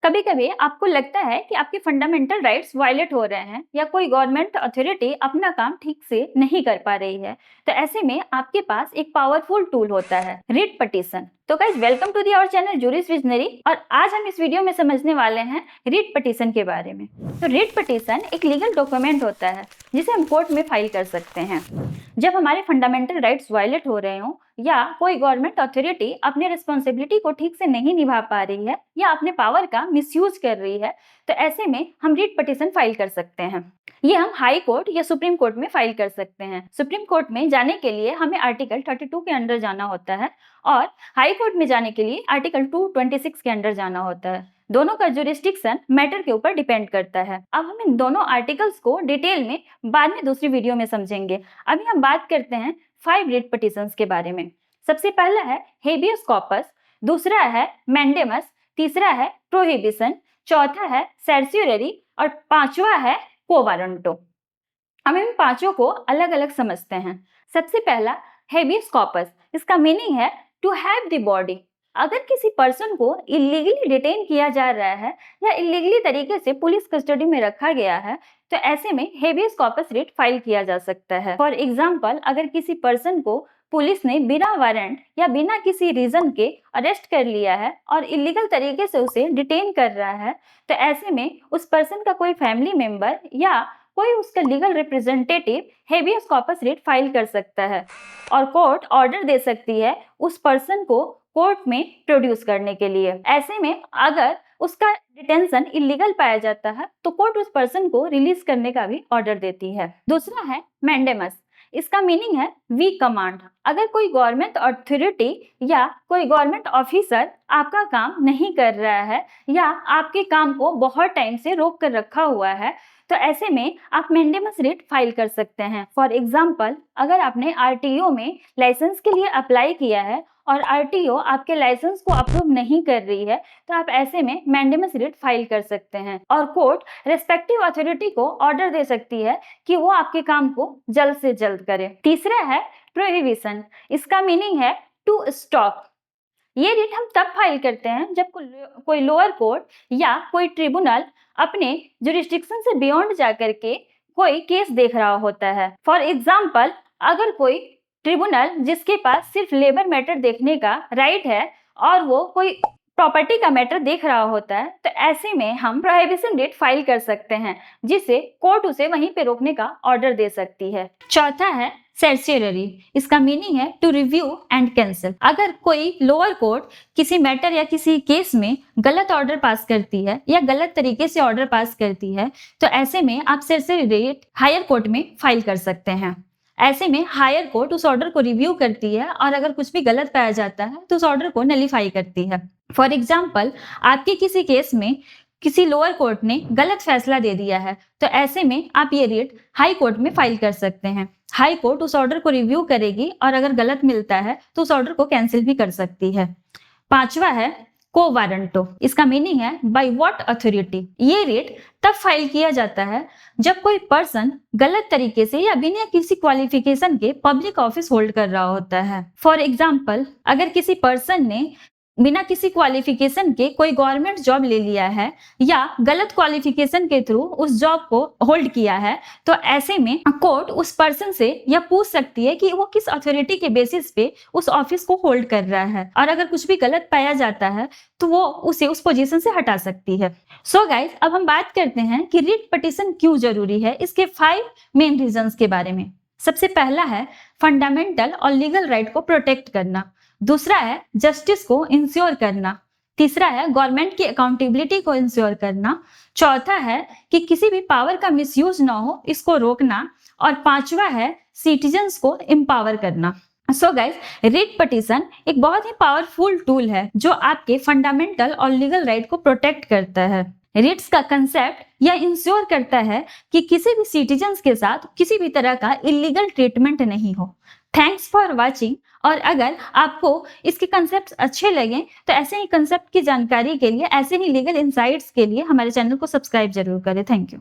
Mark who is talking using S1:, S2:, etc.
S1: कभी कभी आपको लगता है कि आपके फंडामेंटल राइट्स वायलेट हो रहे हैं या कोई गवर्नमेंट अथॉरिटी अपना काम ठीक से नहीं कर पा रही है, तो ऐसे में आपके पास एक पावरफुल टूल होता है, रिट पिटीशन। तो guys, welcome to the our channel jurist visionary, और आज हम इस वीडियो में समझने वाले हैं रिट पिटीशन के बारे में। तो रिट पिटीशन एक लीगल डॉक्यूमेंट होता है जिसे हम कोर्ट में फाइल कर सकते हैं जब हमारे फंडामेंटल राइट्स वायलेट हो रहे हो या कोई गवर्नमेंट अथॉरिटी अपने रिस्पॉन्सिबिलिटी को ठीक से नहीं निभा पा रही है या अपने पावर का मिसयूज कर रही है। तो ऐसे में हम रिट पिटीशन फाइल कर सकते हैं। ये हम हाई कोर्ट या सुप्रीम कोर्ट में फाइल कर सकते हैं। सुप्रीम कोर्ट में जाने के लिए हमें आर्टिकल 32 के अंडर जाना होता है और हाई कोर्ट में जाने के लिए आर्टिकल 226 के अंडर जाना होता है। दोनों का जुरिस्डिक्शन मैटर के ऊपर डिपेंड करता है। अब हम इन दोनों आर्टिकल्स को डिटेल में बाद में दूसरी वीडियो में समझेंगे। अभी हम बात करते हैं 5 रिट पिटीशंस के बारे में। सबसे पहला है हेबियस कॉर्पस, दूसरा है मैंडेमस, तीसरा है प्रोहिबिशन, चौथा है सर्सियरी और पांचवा है क्वो वारंटो। हम इन पांचों को अलग अलग समझते हैं। सबसे पहला हेबियस कॉर्पस, इसका मीनिंग है टू हैव द बॉडी। अगर किसी पर्सन को इलीगली डिटेन किया जा रहा है या इलीगली तरीके से पुलिस कस्टडी में रखा गया है, तो ऐसे में हेबियस कॉर्पस रिट फाइल किया जा सकता है। फॉर एग्जाम्पल, अगर किसी पर्सन को पुलिस ने बिना वारंट या बिना किसी रीजन के अरेस्ट कर लिया है और इलीगल तरीके से उसे डिटेन कर रहा है, तो ऐसे में उस पर्सन का कोई फैमिली मेंबर या कोई उसका legal representative habeas corpus writ file कर सकता है और कोर्ट ऑर्डर दे सकती है उस पर्सन को कोर्ट में प्रोड्यूस करने के लिए। ऐसे में अगर उसका डिटेंशन इलीगल पाया जाता है तो कोर्ट उस पर्सन को रिलीज करने का भी ऑर्डर देती है। दूसरा है मैंडेमस, इसका मीनिंग है वीक कमांड। अगर कोई गवर्नमेंट अथॉरिटी या कोई गवर्नमेंट ऑफिसर आपका काम नहीं कर रहा है या आपके काम को बहुत टाइम से रोक कर रखा हुआ है, तो ऐसे में आप मैंडेमस रिट फाइल कर सकते हैं। फॉर एग्जाम्पल, अगर आपने आरटीओ में लाइसेंस के लिए अप्लाई किया है और आरटीओ आपके लाइसेंस को अप्रूव नहीं कर रही है, तो आप ऐसे में मैंडेमस रिट फाइल कर सकते हैं और कोर्ट रेस्पेक्टिव अथॉरिटी को ऑर्डर दे सकती है कि वो आपके काम को जल्द से जल्द करे। तीसरा है प्रोहिबिशन, इसका मीनिंग है टू स्टॉप। ये रिट हम तब फाइल करते हैं जब कोई लोअर कोर्ट या कोई ट्रिब्यूनल अपने जुरिस्डिक्शन से बियॉन्ड जाकर के कोई केस देख रहा होता है। फॉर एग्जाम्पल, अगर कोई ट्रिब्यूनल जिसके पास सिर्फ लेबर मैटर देखने का राइट है और वो कोई प्रॉपर्टी का मैटर देख रहा होता है, तो ऐसे में हम प्रोहिबिशन रिट फाइल कर सकते हैं जिसे कोर्ट उसे वहीं पे रोकने का ऑर्डर दे सकती है। चौथा है सर्सियरी, इसका मीनिंग है टू रिव्यू एंड कैंसिल। अगर कोई लोअर कोर्ट किसी मैटर या किसी केस में गलत ऑर्डर पास करती है या गलत तरीके से ऑर्डर पास करती है, तो ऐसे में आप सर्सियरी रिट हायर कोर्ट में फाइल कर सकते हैं। ऐसे में हायर कोर्ट उस ऑर्डर को रिव्यू करती है और अगर कुछ भी गलत पाया जाता है तो उस ऑर्डर को नलीफाई करती है। फॉर एग्जाम्पल, आपके किसी केस में किसी लोअर कोर्ट ने गलत फैसला दे दिया है, तो ऐसे में आप ये रिट हाई कोर्ट में फाइल कर सकते हैं। हाई कोर्ट उस ऑर्डर को रिव्यू करेगी और अगर गलत मिलता है तो उस ऑर्डर को कैंसिल भी कर सकती है। पांचवा है क्वो वारंटो, इसका मीनिंग है बाय व्हाट अथॉरिटी। ये रिट तब फाइल किया जाता है जब कोई पर्सन गलत तरीके से या बिना किसी क्वालिफिकेशन के पब्लिक ऑफिस होल्ड कर रहा होता है। फॉर एग्जाम्पल, अगर किसी पर्सन ने बिना किसी क्वालिफिकेशन के कोई गवर्नमेंट जॉब ले लिया है या गलत क्वालिफिकेशन के थ्रू उस जॉब को होल्ड किया है, तो ऐसे में कोर्ट उस पर्सन से यह पूछ सकती है कि वो किस अथॉरिटी के बेसिस पे उस ऑफिस को होल्ड कर रहा है, और अगर कुछ भी गलत पाया जाता है तो वो उसे उस पोजीशन से हटा सकती है। सो गाइस, अब हम बात करते हैं कि रिट पिटीशन क्यों जरूरी है, इसके 5 मेन रीजंस के बारे में। सबसे पहला है फंडामेंटल और लीगल राइट को प्रोटेक्ट करना, दूसरा है जस्टिस को इंश्योर करना, तीसरा है गवर्नमेंट की अकाउंटेबिलिटी को इंश्योर करना, चौथा है कि किसी भी पावर का मिसयूज ना हो, इसको रोकना, और पांचवा है सिटीजन्स को एम्पावर करना। सो गाइस, रिट पिटीशन एक बहुत ही पावरफुल टूल है जो आपके फंडामेंटल और लीगल राइट को प्रोटेक्ट करता है। रिट्स का कंसेप्ट यह इंश्योर करता है कि किसी भी सिटीजन्स के साथ किसी भी तरह का इलीगल ट्रीटमेंट नहीं हो। थैंक्स फॉर वॉचिंग, और अगर आपको इसके कंसेप्ट अच्छे लगे तो ऐसे ही कंसेप्ट की जानकारी के लिए, ऐसे ही लीगल इनसाइट्स के लिए हमारे चैनल को सब्सक्राइब जरूर करें। Thank you.